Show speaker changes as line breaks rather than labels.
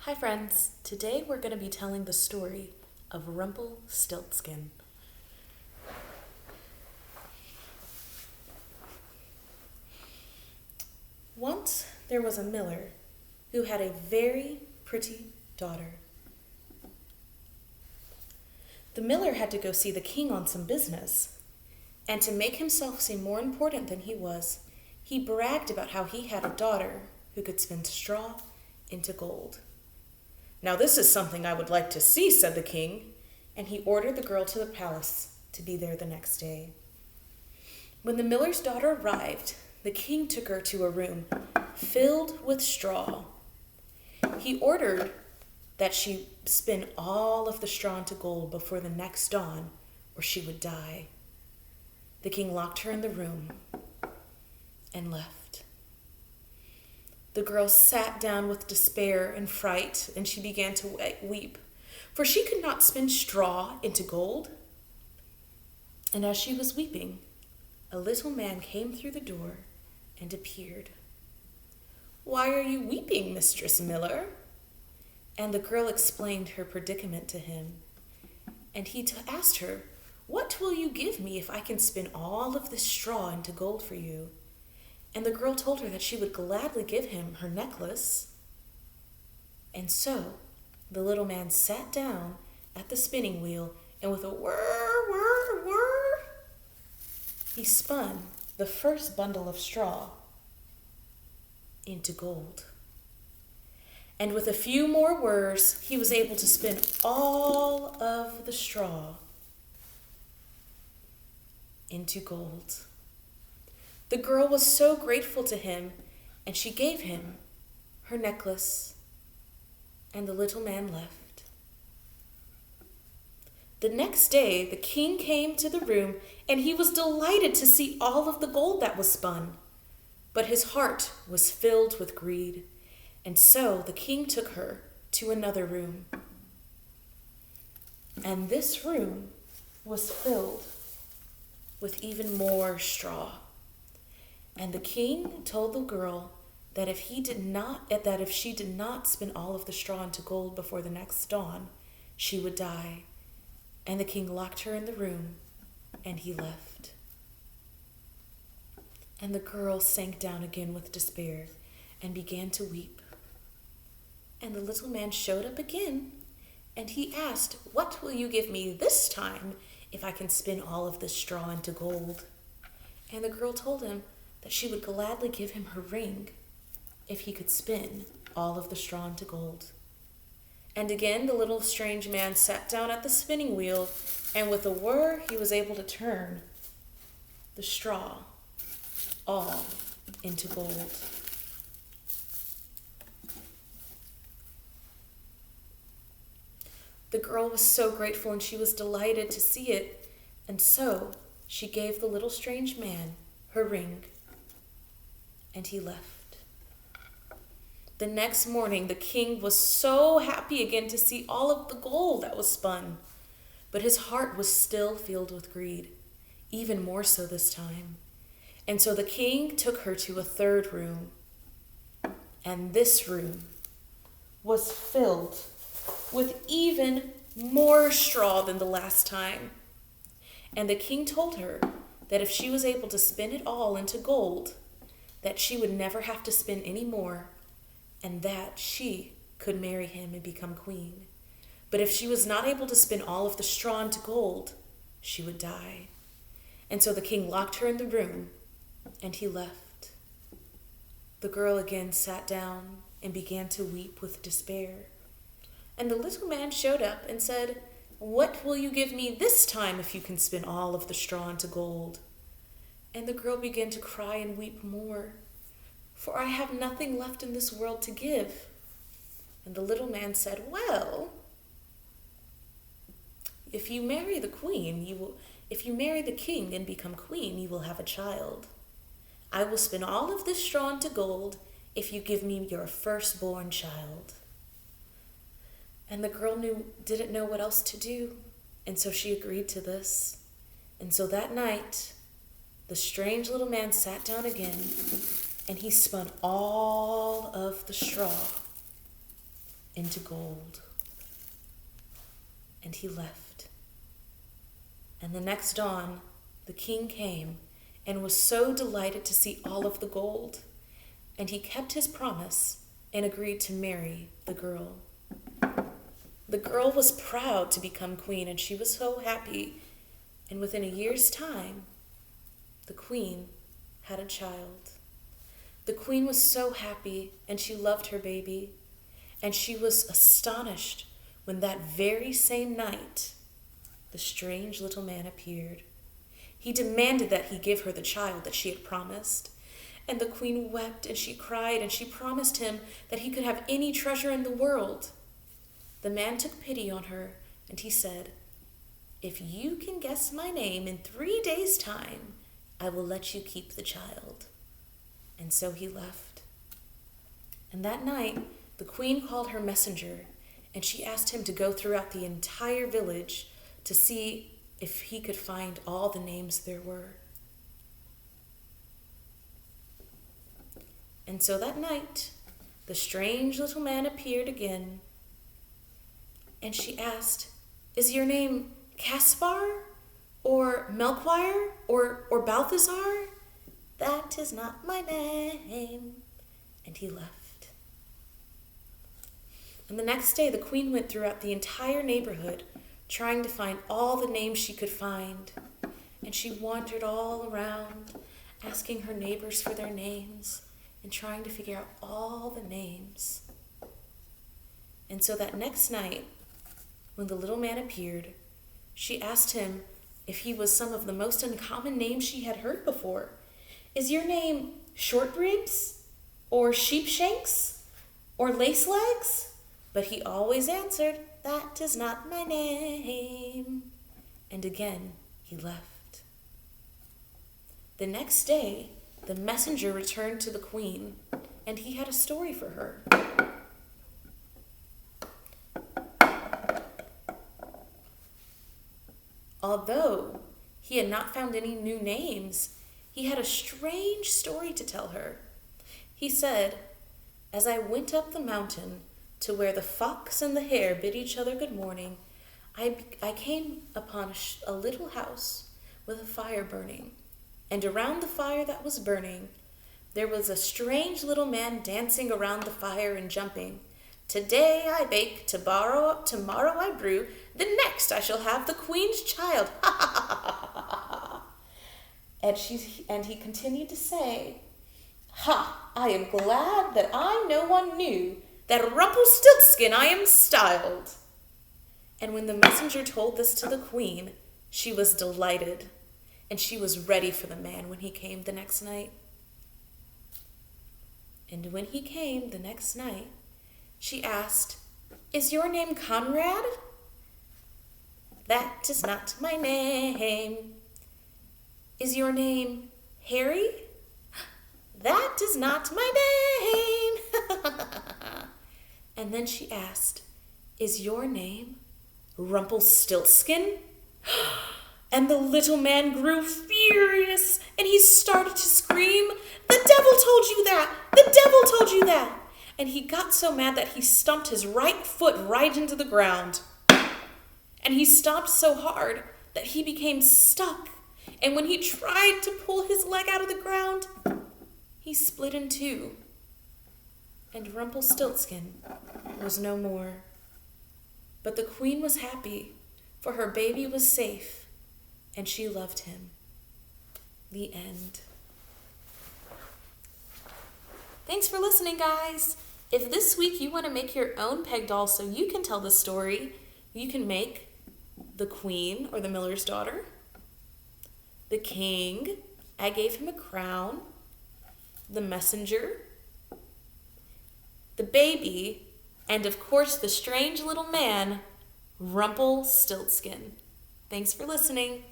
Hi friends, today we're going to be telling the story of Rumplestiltskin. Once there was a miller who had a very pretty daughter. The miller had to go see the king on some business, and to make himself seem more important than he was, he bragged about how he had a daughter who could spin straw into gold. "Now this is something I would like to see," said the king, and he ordered the girl to the palace to be there the next day. When the miller's daughter arrived, the king took her to a room filled with straw. He ordered that she spin all of the straw into gold before the next dawn, or she would die. The king locked her in the room and left. The girl sat down with despair and fright, and she began to weep, for she could not spin straw into gold. And as she was weeping, a little man came through the door and appeared. "Why are you weeping, Mistress Miller?" And the girl explained her predicament to him. And he asked her, "What will you give me if I can spin all of this straw into gold for you?" And the girl told her that she would gladly give him her necklace. And so the little man sat down at the spinning wheel, and with a whir, whir, whir, he spun the first bundle of straw into gold. And with a few more whirs, he was able to spin all of the straw into gold. The girl was so grateful to him, and she gave him her necklace, and the little man left. The next day, the king came to the room, and he was delighted to see all of the gold that was spun. But his heart was filled with greed, and so the king took her to another room. And this room was filled with even more straw. And the king told the girl that if she did not spin all of the straw into gold before the next dawn, she would die. And the king locked her in the room, and he left. And the girl sank down again with despair and began to weep. And the little man showed up again, and he asked, "What will you give me this time if I can spin all of this straw into gold?" And the girl told him that she would gladly give him her ring if he could spin all of the straw into gold. And again the little strange man sat down at the spinning wheel, and with a whir he was able to turn the straw all into gold. The girl was so grateful, and she was delighted to see it, and so she gave the little strange man her ring, and he left. The next morning, the king was so happy again to see all of the gold that was spun, but his heart was still filled with greed, even more so this time. And so the king took her to a third room, and this room was filled with even more straw than the last time. And the king told her that if she was able to spin it all into gold, that she would never have to spin any more, and that she could marry him and become queen. But if she was not able to spin all of the straw into gold, she would die. And so the king locked her in the room, and he left. The girl again sat down and began to weep with despair. And the little man showed up and said, "What will you give me this time if you can spin all of the straw into gold?" And the girl began to cry and weep more, "For I have nothing left in this world to give." And the little man said, "Well, if you marry the king and become queen, you will have a child. I will spin all of this straw into gold if you give me your firstborn child." And the girl didn't know what else to do, and so she agreed to this. And so that night, the strange little man sat down again, and he spun all of the straw into gold. And he left. And the next dawn, the king came and was so delighted to see all of the gold. And he kept his promise and agreed to marry the girl. The girl was proud to become queen, and she was so happy. And within a year's time, the queen had a child. The queen was so happy, and she loved her baby. And she was astonished when that very same night, the strange little man appeared. He demanded that he give her the child that she had promised. And the queen wept and she cried, and she promised him that he could have any treasure in the world. The man took pity on her, and he said, "If you can guess my name in 3 days' time, I will let you keep the child." And so he left. And that night, the queen called her messenger, and she asked him to go throughout the entire village to see if he could find all the names there were. And so that night, the strange little man appeared again, and she asked, "Is your name Caspar, or Melchior, or Balthazar?" "That is not my name." And he left. And the next day, the queen went throughout the entire neighborhood, trying to find all the names she could find. And she wandered all around, asking her neighbors for their names, and trying to figure out all the names. And so that next night, when the little man appeared, she asked him if he was some of the most uncommon names she had heard before. "Is your name Short Ribs, or Sheepshanks, or Lace Legs?" But he always answered, "That is not my name." And again, he left. The next day, the messenger returned to the queen, and he had a story for her. Although he had not found any new names, he had a strange story to tell her. He said, "As I went up the mountain to where the fox and the hare bid each other good morning, I came upon a little house with a fire burning. And around the fire that was burning, there was a strange little man dancing around the fire and jumping. 'Today I bake, tomorrow I brew, the next I shall have the queen's child.' Ha ha ha ha ha." And he continued to say, "Ha, I am glad that I no one knew that Rumplestiltskin I am styled." And when the messenger told this to the queen, she was delighted, and she was ready for the man when he came the next night. And when he came the next night, she asked, "Is your name Conrad?" "That is not my name." "Is your name Harry?" "That is not my name." And then she asked, "Is your name Rumplestiltskin?" And the little man grew furious, and he started to scream, "The devil told you that! The devil told you that!" And he got so mad that he stomped his right foot right into the ground. And he stomped so hard that he became stuck. And when he tried to pull his leg out of the ground, he split in two. And Rumpelstiltskin was no more. But the queen was happy, for her baby was safe, and she loved him. The end. Thanks for listening, guys. If this week you want to make your own peg doll so you can tell the story, you can make the queen, or the miller's daughter, the king, I gave him a crown, the messenger, the baby, and of course the strange little man, Rumpelstiltskin. Thanks for listening.